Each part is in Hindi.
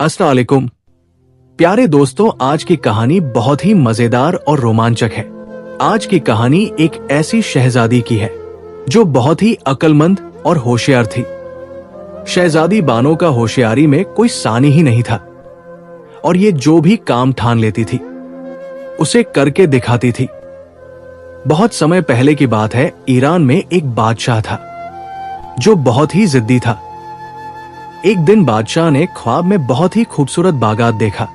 अस्सलाम वालेकुम। प्यारे दोस्तों, आज की कहानी बहुत ही मजेदार और रोमांचक है। आज की कहानी एक ऐसी शहजादी की है जो बहुत ही अक्लमंद और होशियार थी। शहजादी बानो का होशियारी में कोई सानी ही नहीं था और ये जो भी काम ठान लेती थी उसे करके दिखाती थी। बहुत समय पहले की बात है, ईरान में एक बादशाह था जो बहुत ही जिद्दी था। एक दिन बादशाह ने ख्वाब में बहुत ही खूबसूरत बागात देखा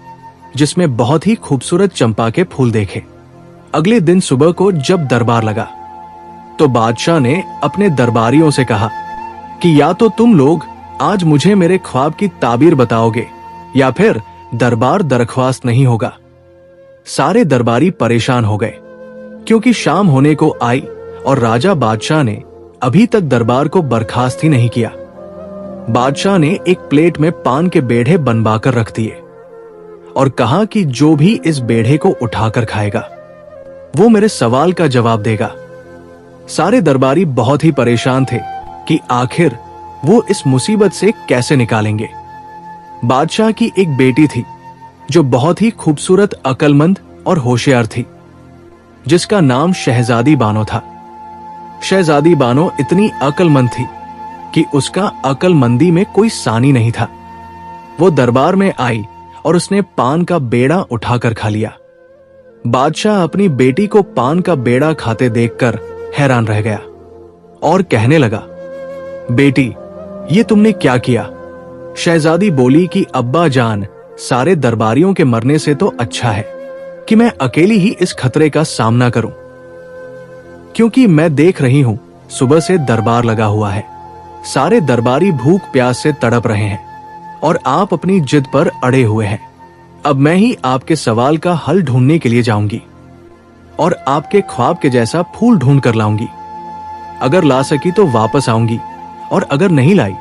जिसमें बहुत ही खूबसूरत चंपा के फूल देखे। अगले दिन सुबह को जब दरबार लगा तो बादशाह ने अपने दरबारियों से कहा कि या तो तुम लोग आज मुझे मेरे ख्वाब की ताबीर बताओगे या फिर दरबार दरख्वास्त नहीं होगा। सारे दरबारी परेशान हो गए क्योंकि शाम होने को आई और राजा बादशाह ने अभी तक दरबार को बर्खास्त ही नहीं किया। बादशाह ने एक प्लेट में पान के बेढ़े बनवाकर रख दिए और कहा कि जो भी इस बेढ़े को उठाकर खाएगा वो मेरे सवाल का जवाब देगा। सारे दरबारी बहुत ही परेशान थे कि आखिर वो इस मुसीबत से कैसे निकालेंगे। बादशाह की एक बेटी थी जो बहुत ही खूबसूरत, अक्लमंद और होशियार थी, जिसका नाम शहजादी बानो था। शहजादी बानो इतनी अक्लमंद थी कि उसका अक्लमंदी में कोई सानी नहीं था। वो दरबार में आई और उसने पान का बेड़ा उठाकर खा लिया। बादशाह अपनी बेटी को पान का बेड़ा खाते देखकर हैरान रह गया और कहने लगा, बेटी, ये तुमने क्या किया? शहजादी बोली कि अब्बा जान, सारे दरबारियों के मरने से तो अच्छा है कि मैं अकेली ही इस खतरे का सामना करूं, क्योंकि मैं देख रही हूं सुबह से दरबार लगा हुआ है। सारे दरबारी भूख प्यास से तड़प रहे हैं और आप अपनी जिद पर अड़े हुए हैं। अब मैं ही आपके सवाल का हल ढूंढने के लिए जाऊंगी और आपके ख्वाब के जैसा फूल ढूंढ कर लाऊंगी। अगर ला सकी तो वापस आऊंगी और अगर नहीं लाई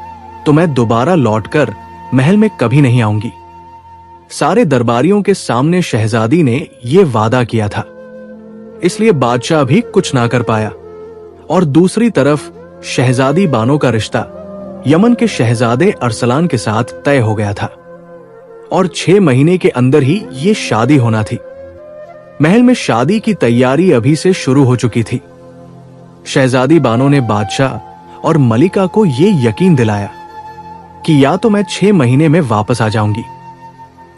तो मैं दोबारा लौटकर महल में कभी नहीं आऊंगी। सारे दरबारियों के सामने शहजादी ने यह वादा किया था, इसलिए बादशाह भी कुछ ना कर पाया। और दूसरी तरफ शहजादी बानो का रिश्ता यमन के शहजादे अरसलान के साथ तय हो गया था और 6 महीने के अंदर ही ये शादी होना थी। महल में शादी की तैयारी अभी से शुरू हो चुकी थी। शहजादी बानो ने बादशाह और मलिका को ये यकीन दिलाया कि या तो मैं 6 महीने में वापस आ जाऊंगी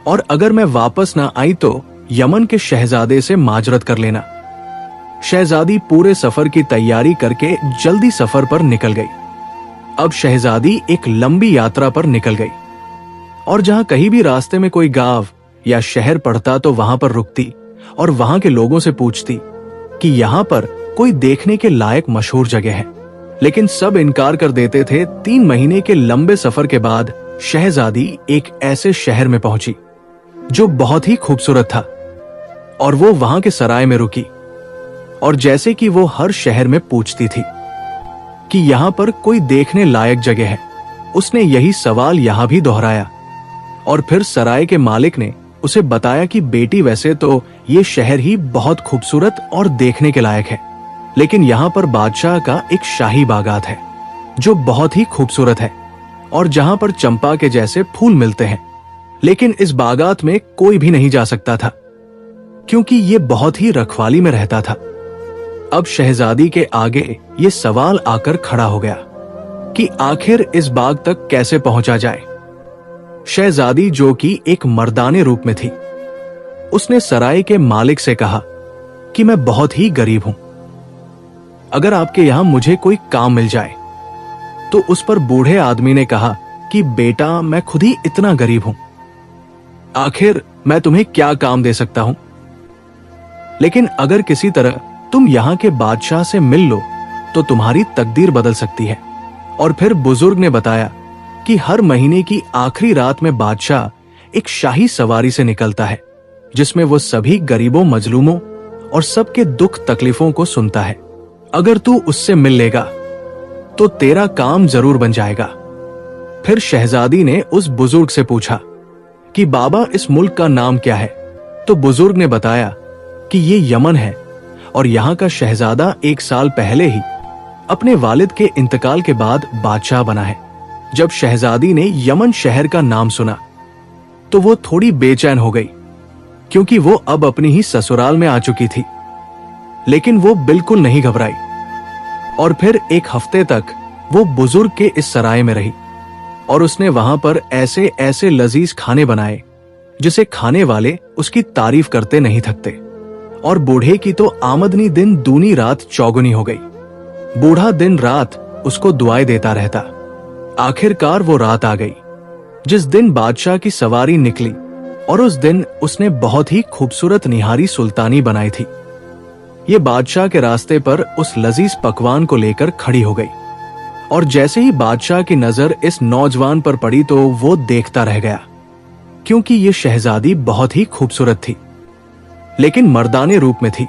और अगर मैं वापस ना आई तो यमन के शहजादे से माजरत कर लेना। शहजादी पूरे सफर की तैयारी करके जल्दी सफर पर निकल गई। अब शहजादी एक लंबी यात्रा पर निकल गई और जहां कहीं भी रास्ते में कोई गांव या शहर पड़ता तो वहां पर रुकती और वहां के लोगों से पूछती कि यहां पर कोई देखने के लायक मशहूर जगह है, लेकिन सब इनकार कर देते थे। 3 महीने के लंबे सफर के बाद शहजादी एक ऐसे शहर में पहुंची जो बहुत ही खूबसूरत था और वो वहां के सराय में रुकी। और जैसे कि वो हर शहर में पूछती थी कि यहां पर कोई देखने लायक जगह है, उसने यही सवाल यहां भी दोहराया। और फिर सराय के मालिक ने उसे बताया कि बेटी, वैसे तो ये शहर ही बहुत खूबसूरत और देखने के लायक है, लेकिन यहां पर बादशाह का एक शाही बागात है जो बहुत ही खूबसूरत है और जहां पर चंपा के जैसे फूल मिलते हैं, लेकिन इस बागात में कोई भी नहीं जा सकता था क्योंकि ये बहुत ही रखवाली में रहता था। अब शहजादी के आगे ये सवाल आकर खड़ा हो गया कि आखिर इस बाग तक कैसे पहुंचा जाए। शहजादी, जो कि एक मर्दाने रूप में थी, उसने सराय के मालिक से कहा कि मैं बहुत ही गरीब हूं, अगर आपके यहां मुझे कोई काम मिल जाए। तो उस पर बूढ़े आदमी ने कहा कि बेटा, मैं खुद ही इतना गरीब हूं, आखिर मैं तुम्हें क्या काम दे सकता हूं, लेकिन अगर किसी तरह तुम यहां के बादशाह से मिल लो तो तुम्हारी तकदीर बदल सकती है। और फिर बुजुर्ग ने बताया कि हर महीने की आखिरी रात में बादशाह एक शाही सवारी से निकलता है जिसमें वो सभी गरीबों, मजलूमों और सबके दुख तकलीफों को सुनता है। अगर तू उससे मिल लेगा तो तेरा काम जरूर बन जाएगा। फिर शहजादी ने उस बुजुर्ग से पूछा कि बाबा, इस मुल्क का नाम क्या है? तो बुजुर्ग ने बताया कि ये यमन है और यहाँ का शहजादा 1 साल पहले ही अपने वालिद के इंतकाल के बाद बादशाह बना है। जब शहजादी ने यमन शहर का नाम सुना तो वो थोड़ी बेचैन हो गई, क्योंकि वो अब अपनी ही ससुराल में आ चुकी थी। लेकिन वो बिल्कुल नहीं घबराई और फिर एक हफ्ते तक वो बुजुर्ग के इस सराय में रही और उसने वहां पर ऐसे ऐसे लजीज खाने बनाए जिसे खाने वाले उसकी तारीफ करते नहीं थकते। और बूढ़े की तो आमदनी दिन दूनी रात चौगुनी हो गई। बूढ़ा दिन रात उसको दुआएं देता रहता। आखिरकार वो रात आ गई जिस दिन बादशाह की सवारी निकली और उस दिन उसने बहुत ही खूबसूरत निहारी सुल्तानी बनाई थी। ये बादशाह के रास्ते पर उस लजीज पकवान को लेकर खड़ी हो गई और जैसे ही बादशाह की नजर इस नौजवान पर पड़ी तो वो देखता रह गया, क्योंकि ये शहजादी बहुत ही खूबसूरत थी लेकिन मर्दाने रूप में थी।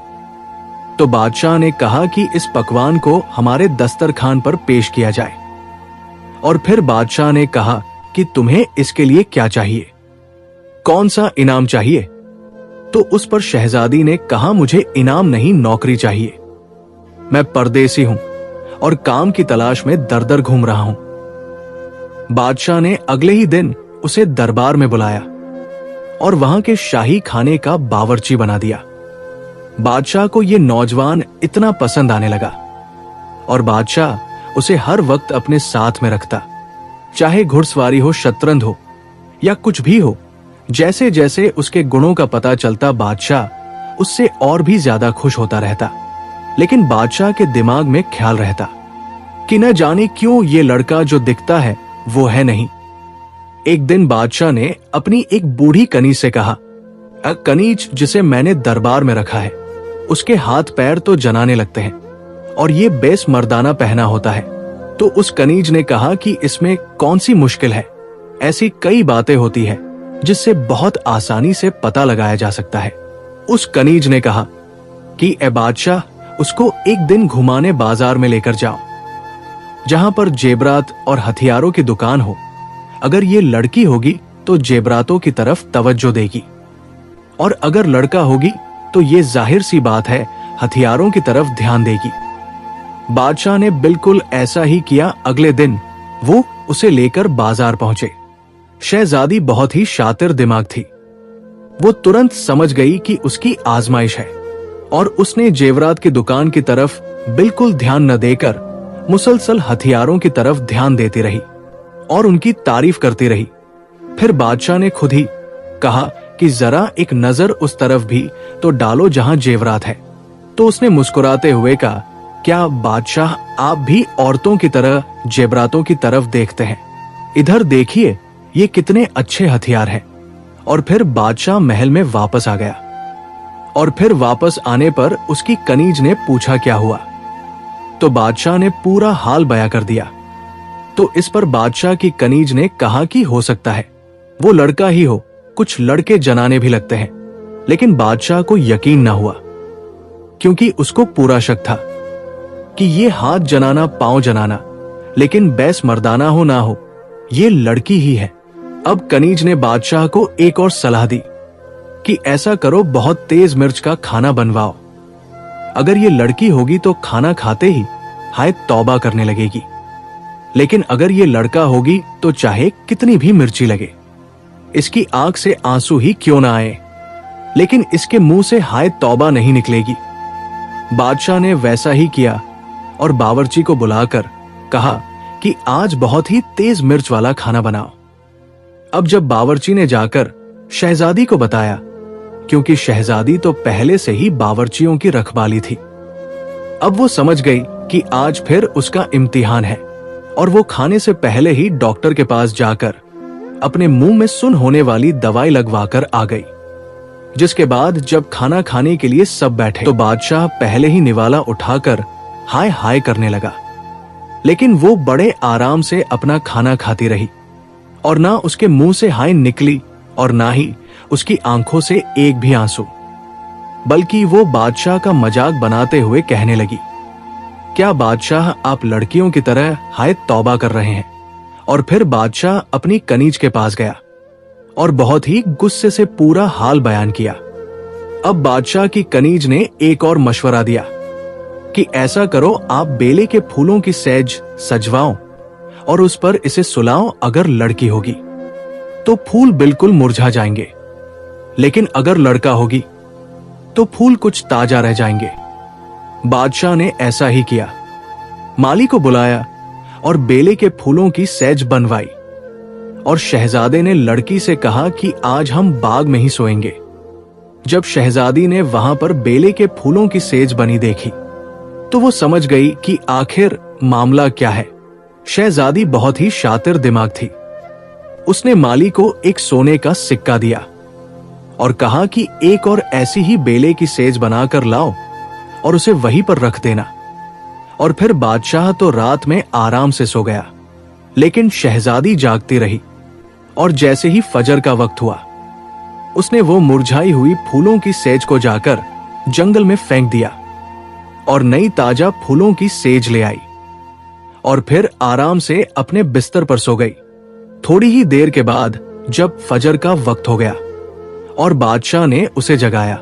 तो बादशाह ने कहा कि इस पकवान को हमारे दस्तरखान पर पेश किया जाए। और फिर बादशाह ने कहा कि तुम्हें इसके लिए क्या चाहिए, कौन सा इनाम चाहिए? तो उस पर शहजादी ने कहा, मुझे इनाम नहीं, नौकरी चाहिए। मैं परदेसी हूं और काम की तलाश में दर दर घूम रहा हूं। बादशाह ने अगले ही दिन उसे दरबार में बुलाया और वहां के शाही खाने का बावर्ची बना दिया। बादशाह को यह नौजवान इतना पसंद आने लगा और बादशाह उसे हर वक्त अपने साथ में रखता, चाहे घुड़सवारी हो, शतरंज हो या कुछ भी हो। जैसे जैसे उसके गुणों का पता चलता बादशाह उससे और भी ज्यादा खुश होता रहता। लेकिन बादशाह के दिमाग में ख्याल रहता कि न जाने क्यों ये लड़का जो दिखता है वो है नहीं। एक दिन बादशाह ने अपनी एक बूढ़ी कनीज से कहा, कनीज जिसे मैंने दरबार में रखा है उसके हाथ पैर तो जनाने लगते हैं और ये बेस मर्दाना पहना होता है। तो उस कनीज ने कहा कि इसमें कौन सी मुश्किल है, ऐसी कई बातें होती है जिससे बहुत आसानी से पता लगाया जा सकता है। उस कनीज ने कहा कि ए बादशाह, उसको एक दिन घुमाने बाजार में लेकर जाओ जहां पर जेबरात और हथियारों की दुकान हो। अगर ये लड़की होगी तो जेबरातों की तरफ तवज्जो देगी और अगर लड़का होगी तो ये जाहिर सी बात है हथियारों की तरफ ध्यान देगी। बादशाह ने बिल्कुल ऐसा ही किया। अगले दिन वो उसे लेकर बाजार पहुंचे। शहजादी बहुत ही शातिर दिमाग थी। वो तुरंत समझ गई कि उसकी आजमाइश है और उसने जेवरात की दुकान की तरफ बिल्कुल ध्यान न देकर मुसलसल हथियारों की तरफ ध्यान देती रही और उनकी तारीफ करती रही। फिर बादशाह ने खुद ही कहा कि जरा एक नजर उस तरफ भी तो डालो जहां जेवरात है। तो उसने मुस्कुराते हुए कहा, क्या बादशाह आप भी औरतों की तरह जेवरातों की तरफ देखते हैं? इधर देखिए, ये कितने अच्छे हथियार हैं। और फिर बादशाह महल में वापस आ गया और फिर वापस आने पर उसकी कनीज ने पूछा क्या हुआ, तो बादशाह ने पूरा हाल बयां कर दिया। तो इस पर बादशाह की कनीज ने कहा कि हो सकता है वो लड़का ही हो, कुछ लड़के जनाने भी लगते हैं। लेकिन बादशाह को यकीन ना हुआ, क्योंकि उसको पूरा शक था कि ये हाथ जनाना, पांव जनाना, लेकिन बैस मर्दाना हो ना हो, ये लड़की ही है। अब कनीज ने बादशाह को एक और सलाह दी कि ऐसा करो, बहुत तेज मिर्च का खाना बनवाओ। अगर ये लड़की होगी तो खाना खाते ही हाय तौबा करने लगेगी, लेकिन अगर ये लड़का होगी तो चाहे कितनी भी मिर्ची लगे, इसकी आंख से आंसू ही क्यों ना आए, लेकिन इसके मुंह से हाय तौबा नहीं निकलेगी। बादशाह ने वैसा ही किया और बावर्ची को बुलाकर कहा कि आज बहुत ही तेज मिर्च वाला खाना बनाओ। अब जब बावर्ची ने जाकर शहजादी को बताया, क्योंकि शहजादी तो पहले से ही बावर्चियों की रखवाली थी, अब वो समझ गई कि आज फिर उसका इम्तिहान है और वो खाने से पहले ही डॉक्टर के पास जाकर अपने मुंह में सुन होने वाली दवाई लगवाकर आ गई। जिसके बाद जब खाना खाने के लिए सब बैठे तो बादशाह पहले ही निवाला उठाकर हाय हाय करने लगा, लेकिन वो बड़े आराम से अपना खाना खाती रही और ना उसके मुंह से हाय निकली और ना ही उसकी आंखों से एक भी आंसू, बल्कि वो बादशाह का मजाक बनाते हुए कहने लगी, क्या बादशाह आप लड़कियों की तरह हाय तौबा कर रहे हैं? और फिर बादशाह अपनी कनीज के पास गया और बहुत ही गुस्से से पूरा हाल बयान किया। अब बादशाह की कनीज ने एक और मशवरा दिया कि ऐसा करो, आप बेले के फूलों की सेज सजवाओ और उस पर इसे सुलाओ अगर लड़की होगी। तो फूल बिल्कुल मुरझा जाएंगे, लेकिन अगर लड़का होगी तो फूल कुछ ताजा रह जाएंगे। बादशाह ने ऐसा ही किया। माली को बुलाया और बेले के फूलों की सेज बनवाई और शहजादे ने लड़की से कहा कि आज हम बाग में ही सोएंगे। जब शहजादी ने वहां पर बेले के फूलों की सेज बनी देखी तो वो समझ गई कि आखिर मामला क्या है। शहजादी बहुत ही शातिर दिमाग थी। उसने माली को एक सोने का सिक्का दिया और कहा कि एक और ऐसी ही बेले की सेज बनाकर लाओ और उसे वहीं पर रख देना। और फिर बादशाह तो रात में आराम से सो गया, लेकिन शहजादी जागती रही और जैसे ही फजर का वक्त हुआ उसने वो मुरझाई हुई फूलों की सेज को जाकर जंगल में फेंक दिया और नई ताजा फूलों की सेज ले आई और फिर आराम से अपने बिस्तर पर सो गई। थोड़ी ही देर के बाद जब फजर का वक्त हो गया और बादशाह ने उसे जगाया,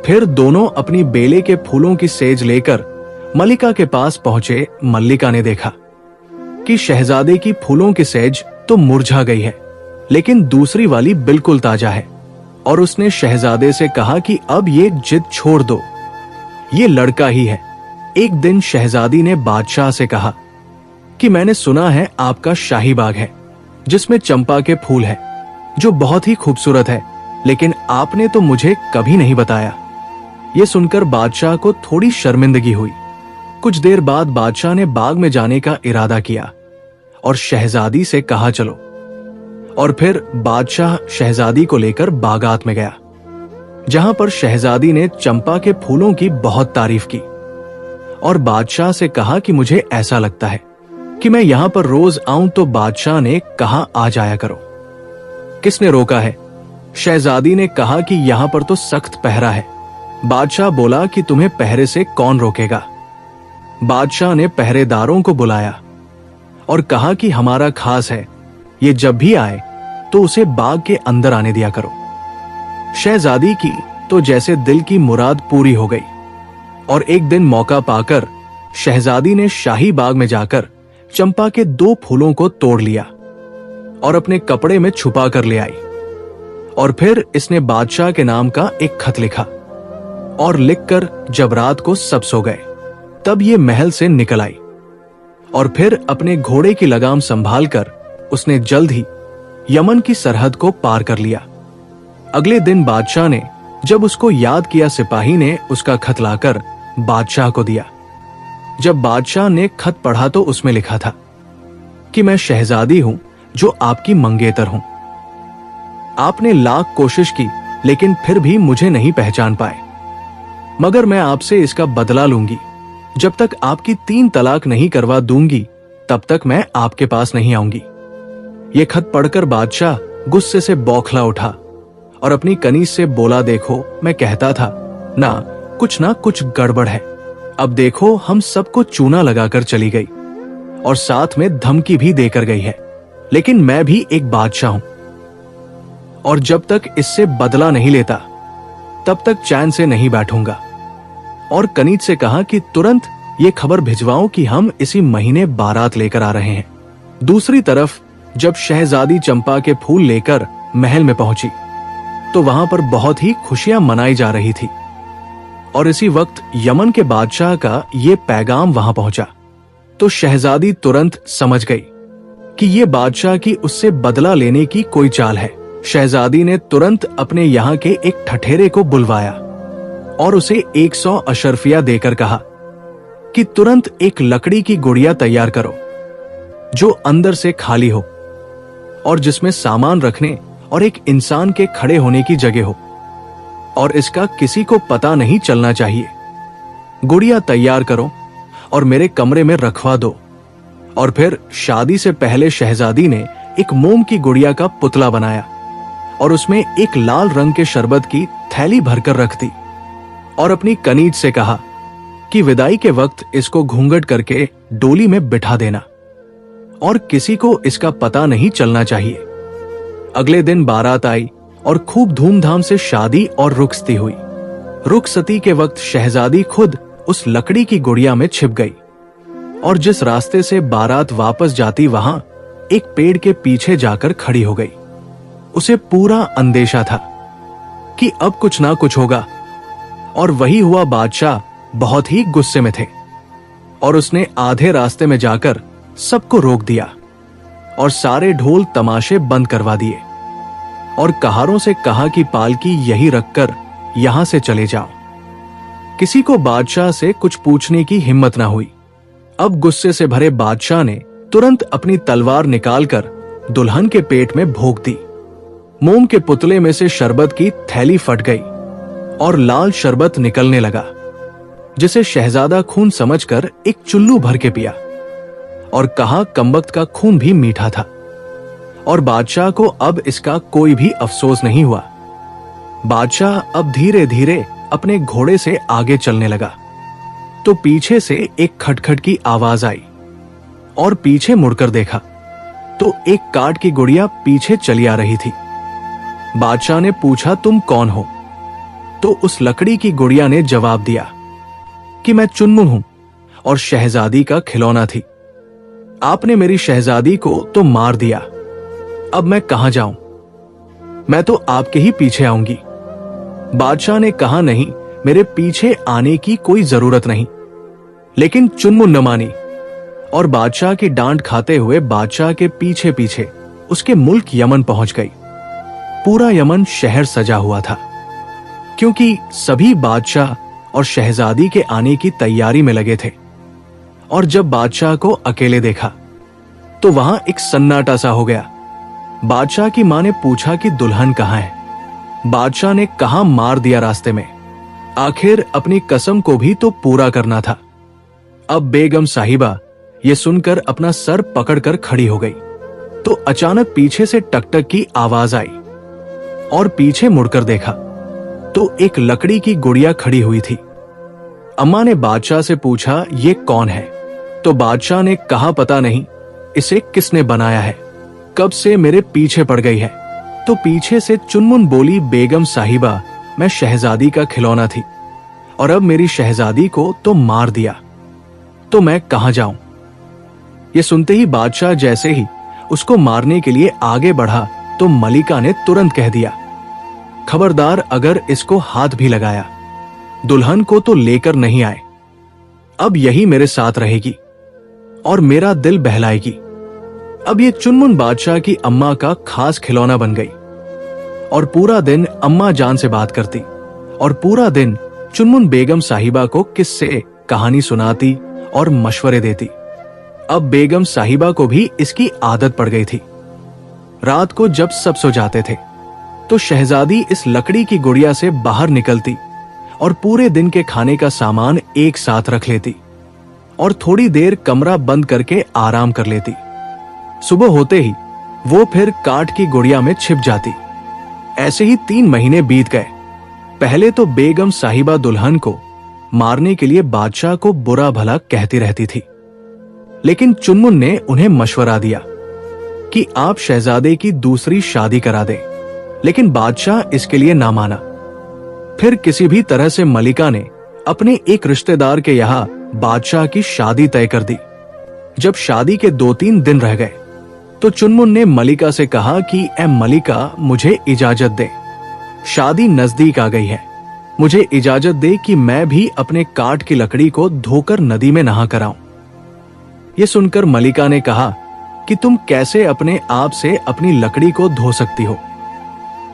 फिर दोनों अपनी बेले के फूलों की सेज लेकर मल्लिका के पास पहुंचे। मल्लिका ने देखा कि शहजादे की फूलों की सेज तो मुरझा गई है, लेकिन दूसरी वाली बिल्कुल ताजा है। और उसने शहजादे से कहा कि अब ये जिद छोड़ दो, ये लड़का ही है। एक दिन शहजादी ने बादशाह से कहा कि मैंने सुना है आपका शाही बाग है जिसमें चंपा के फूल है, जो बहुत ही खूबसूरत है, लेकिन आपने तो मुझे कभी नहीं बताया। यह सुनकर बादशाह को थोड़ी शर्मिंदगी हुई। कुछ देर बाद बादशाह ने बाग में जाने का इरादा किया और शहजादी से कहा चलो। और फिर बादशाह शहजादी को लेकर बागात में गया, जहां पर शहजादी ने चंपा के फूलों की बहुत तारीफ की और बादशाह से कहा कि मुझे ऐसा लगता है कि मैं यहां पर रोज आऊं। तो बादशाह ने कहा आ जाया करो। किसने रोका है? शहजादी ने कहा कि यहां पर तो सख्त पहरा है। बादशाह बोला कि तुम्हें पहरे से कौन रोकेगा? बादशाह ने पहरेदारों को बुलाया और कहा कि हमारा खास है, ये जब भी आए तो उसे बाग के अंदर आने दिया करो। शहजादी की तो जैसे दिल की मुराद पूरी हो गई और एक दिन मौका पाकर शहजादी ने शाही बाग में जाकर चंपा के 2 फूलों को तोड़ लिया और अपने कपड़े में छुपा कर ले आई। और फिर इसने बादशाह के नाम का एक खत लिखा और लिखकर जब रात को सब सो गए तब ये महल से निकल आई और फिर अपने घोड़े की लगाम संभालकर उसने जल्द ही यमन की सरहद को पार कर लिया। अगले दिन बादशाह ने जब उसको याद किया, सिपाही ने उसका खत लाकर बादशाह को दिया। जब बादशाह ने खत पढ़ा तो उसमें लिखा था कि मैं शहजादी हूं जो आपकी मंगेतर हूं। आपने लाख कोशिश की लेकिन फिर भी मुझे नहीं पहचान पाए, मगर मैं आपसे इसका बदला लूंगी। जब तक आपकी 3 तलाक नहीं करवा दूंगी तब तक मैं आपके पास नहीं आऊंगी। ये खत पढ़कर बादशाह गुस्से से बौखला उठा और अपनी कनीज से बोला, देखो मैं कहता था ना कुछ गड़बड़ है। अब देखो हम सबको चूना लगाकर चली गई और साथ में धमकी भी देकर गई है, लेकिन मैं भी एक बादशाह हूं और जब तक इससे बदला नहीं लेता तब तक चैन से नहीं बैठूंगा। और कनीज से कहा कि तुरंत ये खबर भिजवाओ कि हम इसी महीने बारात लेकर आ रहे हैं। दूसरी तरफ जब शहजादी चंपा के फूल लेकर महल में पहुंची तो वहां पर बहुत ही खुशियां मनाई जा रही थी और इसी वक्त यमन के बादशाह का ये पैगाम वहां पहुंचा। तो शहजादी तुरंत समझ गई कि ये बादशाह की उससे बदला लेने की कोई चाल है। शहजादी ने तुरंत अपने यहाँ के एक ठठेरे को बुलवाया और उसे 100 अशर्फिया देकर कहा कि तुरंत एक लकड़ी की गुड़िया तैयार करो जो अंदर से खाली हो और जिसमें सामान रखने और एक इंसान के खड़े होने की जगह हो और इसका किसी को पता नहीं चलना चाहिए। गुड़िया तैयार करो और मेरे कमरे में रखवा दो। और फिर शादी से पहले शहजादी ने एक मोम की गुड़िया का पुतला बनाया और उसमें एक लाल रंग के शरबत की थैली भरकर रख दी और अपनी कनीज से कहा कि विदाई के वक्त इसको घूंघट करके डोली में बिठा देना और किसी को इसका पता नहीं चलना चाहिए। अगले दिन बारात आई और खूब धूमधाम से शादी और रुखसती हुई। रुखसती के वक्त शहजादी खुद उस लकड़ी की गुड़िया में छिप गई और जिस रास्ते से बारात वापस जाती वहां एक पेड़ के पीछे जाकर खड़ी हो गई। उसे पूरा अंदेशा था कि अब कुछ ना कुछ होगा। और वही हुआ। बादशाह बहुत ही गुस्से में थे और उसने आधे रास्ते में जाकर सबको रोक दिया और सारे ढोल तमाशे बंद करवा दिए और कहारों से कहा कि पालकी यही रखकर यहां से चले जाओ। किसी को बादशाह से कुछ पूछने की हिम्मत ना हुई। अब गुस्से से भरे बादशाह ने तुरंत अपनी तलवार निकालकर दुल्हन के पेट में भोंक दी। मोम के पुतले में से शरबत की थैली फट गई और लाल शरबत निकलने लगा, जिसे शहजादा खून समझकर एक चुल्लू भर के पिया और कहा कमबख्त का खून भी मीठा था। और बादशाह को अब इसका कोई भी अफसोस नहीं हुआ। बादशाह अब धीरे धीरे अपने घोड़े से आगे चलने लगा तो पीछे से एक खटखट की आवाज आई और पीछे मुड़कर देखा तो एक काठ की गुड़िया पीछे चली आ रही थी। बादशाह ने पूछा, तुम कौन हो? तो उस लकड़ी की गुड़िया ने जवाब दिया कि मैं चुनमुन हूं और शहजादी का खिलौना थी। आपने मेरी शहजादी को तो मार दिया, अब मैं कहां जाऊं? मैं तो आपके ही पीछे आऊंगी। बादशाह ने कहा, नहीं, मेरे पीछे आने की कोई जरूरत नहीं। लेकिन चुनमुन न मानी और बादशाह की डांट खाते हुए बादशाह के पीछे पीछे उसके मुल्क यमन पहुंच गई। पूरा यमन शहर सजा हुआ था क्योंकि सभी बादशाह और शहजादी के आने की तैयारी में लगे थे। और जब बादशाह को अकेले देखा तो वहां एक सन्नाटा सा हो गया। बादशाह की मां ने पूछा कि दुल्हन कहां है? बादशाह ने कहा, मार दिया रास्ते में। आखिर अपनी कसम को भी तो पूरा करना था। अब बेगम साहिबा ये सुनकर अपना सर पकड़कर खड़ी हो गई तो अचानक पीछे से टकटक की आवाज आई और पीछे मुड़कर देखा तो एक लकड़ी की गुड़िया खड़ी हुई थी। अम्मा ने बादशाह से पूछा, ये कौन है? तो बादशाह ने कहा, पता नहीं इसे किसने बनाया है, कब से मेरे पीछे पड़ गई है। तो पीछे से चुनमुन बोली, बेगम साहिबा, मैं शहजादी का खिलौना थी और अब मेरी शहजादी को तो मार दिया, तो मैं कहां जाऊं? ये सुनते ही बादशाह जैसे ही उसको मारने के लिए आगे बढ़ा तो मलिका ने तुरंत कह दिया, खबरदार, अगर इसको हाथ भी लगाया दुल्हन को तो लेकर नहीं आए। अब यही मेरे साथ रहेगी और मेरा दिल बहलाएगी। अब ये चुनमुन बादशाह की अम्मा का खास खिलौना बन गई और पूरा दिन अम्मा जान से बात करती और पूरा दिन चुनमुन बेगम साहिबा को किस्से कहानी सुनाती और मशवरे देती। अब बेगम साहिबा को भी इसकी आदत पड़ गई थी। रात को जब सब सो जाते थे तो शहजादी इस लकड़ी की गुड़िया से बाहर निकलती और पूरे दिन के खाने का सामान एक साथ रख लेती और थोड़ी देर कमरा बंद करके आराम कर लेती। सुबह होते ही वो फिर काठ की गुड़िया में छिप जाती। ऐसे ही 3 महीने बीत गए। पहले तो बेगम साहिबा दुल्हन को मारने के लिए बादशाह को बुरा भला कहती रहती थी, लेकिन चुनमुन ने उन्हें मशवरा दिया कि आप शहजादे की दूसरी शादी करा दें, लेकिन बादशाह इसके लिए ना माना। फिर किसी भी तरह से मलिका ने अपने एक रिश्तेदार के यहाँ बादशाह की शादी तय कर दी। जब शादी के 2-3 दिन रह गए तो चुनमुन ने मलिका से कहा कि ए मलिका, मुझे इजाजत दे, शादी नजदीक आ गई है, मुझे इजाजत दे कि मैं भी अपने काठ की लकड़ी को धोकर नदी में नहा कर आऊं। यह सुनकर मलिका ने कहा कि तुम कैसे अपने आप से अपनी लकड़ी को धो सकती हो?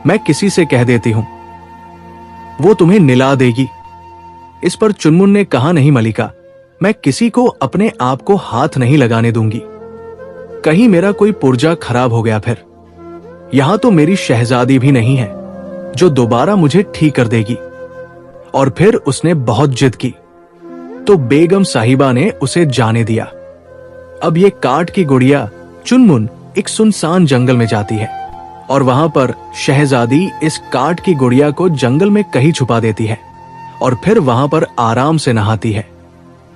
मैं किसी से कह देती हूं, वो तुम्हें निला देगी। इस पर चुनमुन ने कहा, नहीं मलिका, मैं किसी को अपने आप को हाथ नहीं लगाने दूंगी। कहीं मेरा कोई पुर्जा खराब हो गया फिर। यहां तो मेरी शहजादी भी नहीं है जो दोबारा मुझे ठीक कर देगी। और फिर उसने बहुत जिद की तो बेगम साहिबा ने उसे जाने दिया। अब ये काठ की गुड़िया चुनमुन एक सुनसान जंगल में जाती है और वहां पर शहजादी इस काठ की गुड़िया को जंगल में कहीं छुपा देती है और फिर वहां पर आराम से नहाती है।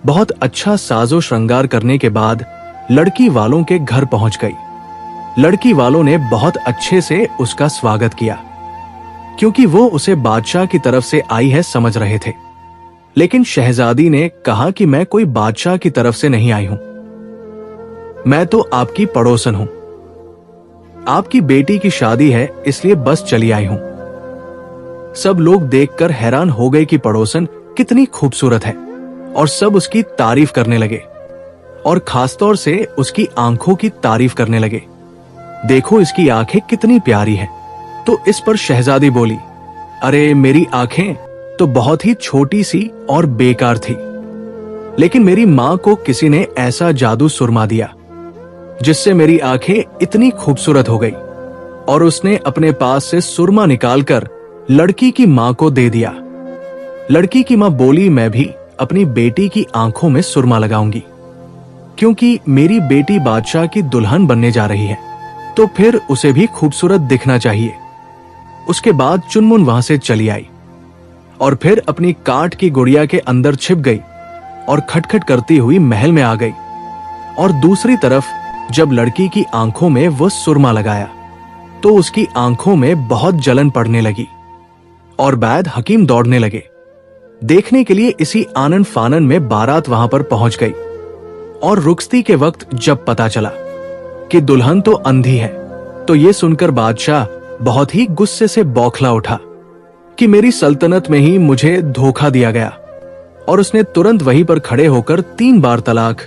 बहुत अच्छा साजो श्रृंगार करने के बाद लड़की वालों के घर पहुंच गई। लड़की वालों ने बहुत अच्छे से उसका स्वागत किया क्योंकि वो उसे बादशाह की तरफ से आई है समझ रहे थे। लेकिन शहजादी ने कहा कि मैं कोई बादशाह की तरफ से नहीं आई हूं, मैं तो आपकी पड़ोसन हूं। आपकी बेटी की शादी है, इसलिए बस चली आई हूं। सब लोग देखकर हैरान हो गए कि पड़ोसन कितनी खूबसूरत है और सब उसकी तारीफ करने लगे और खासतौर से उसकी आंखों की तारीफ करने लगे। देखो इसकी आंखें कितनी प्यारी हैं। तो इस पर शहजादी बोली, अरे मेरी आंखें तो बहुत ही छोटी सी और बेकार थी, लेकिन मेरी मां को किसी ने ऐसा जादू सुरमा दिया जिससे मेरी आंखें इतनी खूबसूरत हो गई, और उसने अपने पास से सुरमा निकालकर लड़की की मां को दे दिया। लड़की की मां बोली, मैं भी अपनी बेटी की आंखों में सुरमा लगाऊंगी, क्योंकि मेरी बेटी बादशाह की दुल्हन बनने जा रही है, तो फिर उसे भी खूबसूरत दिखना चाहिए। उसके बाद चुनमुन वहां से चली आई और फिर अपनी काठ की गुड़िया के अंदर छिप गई और खटखट करती हुई महल में आ गई। और दूसरी तरफ जब लड़की की आंखों में वो सुरमा लगाया तो उसकी आंखों में बहुत जलन पड़ने लगी और वैद हकीम दौड़ने लगे। देखने के लिए इसी आनन फानन में बारात वहां पर पहुंच गई। और रुखसती के वक्त जब पता चला कि दुल्हन तो अंधी है, तो ये सुनकर बादशाह बहुत ही गुस्से से बौखला उठा कि मेरी सल्तनत में ही मुझे धोखा दिया गया, और उसने तुरंत वहीं पर खड़े होकर 3 बार तलाक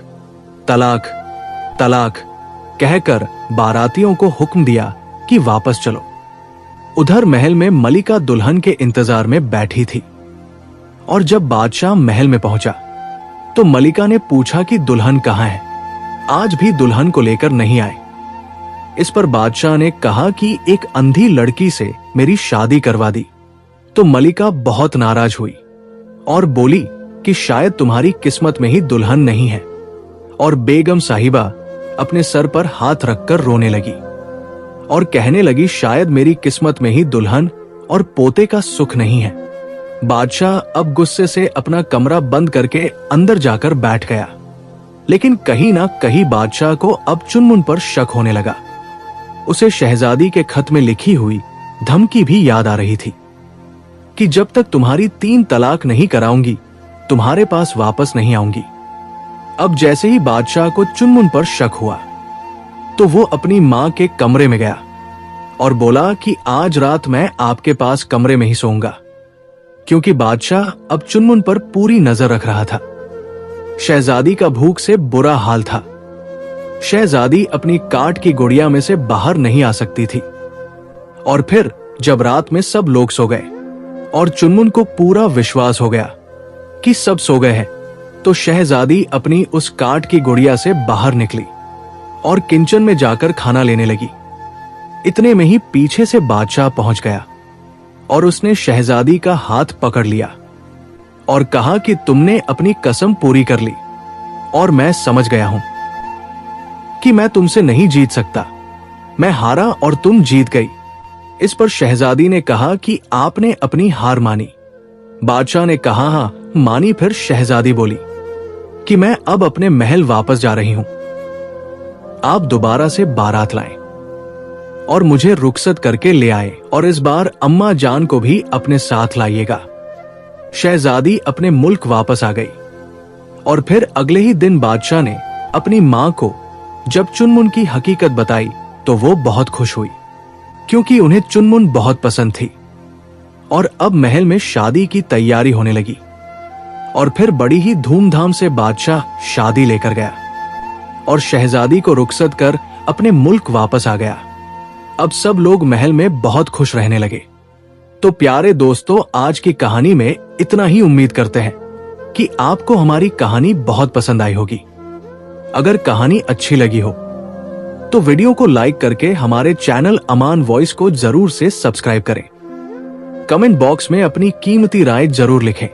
तलाक तलाक कहकर बारातियों को हुक्म दिया कि वापस चलो। उधर महल में मलिका दुल्हन के इंतजार में बैठी थी, और जब बादशाह महल में पहुंचा तो मलिका ने पूछा कि दुल्हन कहां है, आज भी दुल्हन को लेकर नहीं आए। इस पर बादशाह ने कहा कि एक अंधी लड़की से मेरी शादी करवा दी। तो मलिका बहुत नाराज हुई और बोली कि शायद तुम्हारी किस्मत में ही दुल्हन नहीं है, और बेगम साहिबा अपने सर पर हाथ रखकर रोने लगी और कहने लगी, शायद मेरी किस्मत में ही दुल्हन और पोते का सुख नहीं है। बादशाह अब गुस्से से अपना कमरा बंद करके अंदर जाकर बैठ गया, लेकिन कहीं ना कहीं बादशाह को अब चुनमुन पर शक होने लगा। उसे शहजादी के खत में लिखी हुई धमकी भी याद आ रही थी कि जब तक तुम्हारी 3 तलाक नहीं कराऊंगी, तुम्हारे पास वापस नहीं आऊंगी। अब जैसे ही बादशाह को चुनमुन पर शक हुआ तो वो अपनी मां के कमरे में गया और बोला कि आज रात मैं आपके पास कमरे में ही सोऊंगा, क्योंकि बादशाह अब चुनमुन पर पूरी नजर रख रहा था। शहजादी का भूख से बुरा हाल था। शहजादी अपनी काठ की गुड़िया में से बाहर नहीं आ सकती थी। और फिर जब रात में सब लोग सो गए और चुनमुन को पूरा विश्वास हो गया कि सब सो गए हैं, तो शहजादी अपनी उस काठ की गुड़िया से बाहर निकली और किचन में जाकर खाना लेने लगी। इतने में ही पीछे से बादशाह पहुंच गया और उसने शहजादी का हाथ पकड़ लिया और कहा कि तुमने अपनी कसम पूरी कर ली, और मैं समझ गया हूं कि मैं तुमसे नहीं जीत सकता। मैं हारा और तुम जीत गई। इस पर शहजादी ने कहा कि आपने अपनी हार मानी। बादशाह ने कहा, हाँ मानी। फिर शहजादी बोली कि मैं अब अपने महल वापस जा रही हूं, आप दोबारा से बारात लाएं और मुझे रुखसत करके ले आए, और इस बार अम्मा जान को भी अपने साथ लाइएगा। शहजादी अपने मुल्क वापस आ गई और फिर अगले ही दिन बादशाह ने अपनी मां को जब चुनमुन की हकीकत बताई तो वो बहुत खुश हुई, क्योंकि उन्हें चुनमुन बहुत पसंद थी। और अब महल में शादी की तैयारी होने लगी और फिर बड़ी ही धूमधाम से बादशाह शादी लेकर गया और शहजादी को रुखसत कर अपने मुल्क वापस आ गया। अब सब लोग महल में बहुत खुश रहने लगे। तो प्यारे दोस्तों, आज की कहानी में इतना ही। उम्मीद करते हैं कि आपको हमारी कहानी बहुत पसंद आई होगी। अगर कहानी अच्छी लगी हो तो वीडियो को लाइक करके हमारे चैनल अमान वॉइस को जरूर से सब्सक्राइब करें। कमेंट बॉक्स में अपनी कीमती राय जरूर लिखें।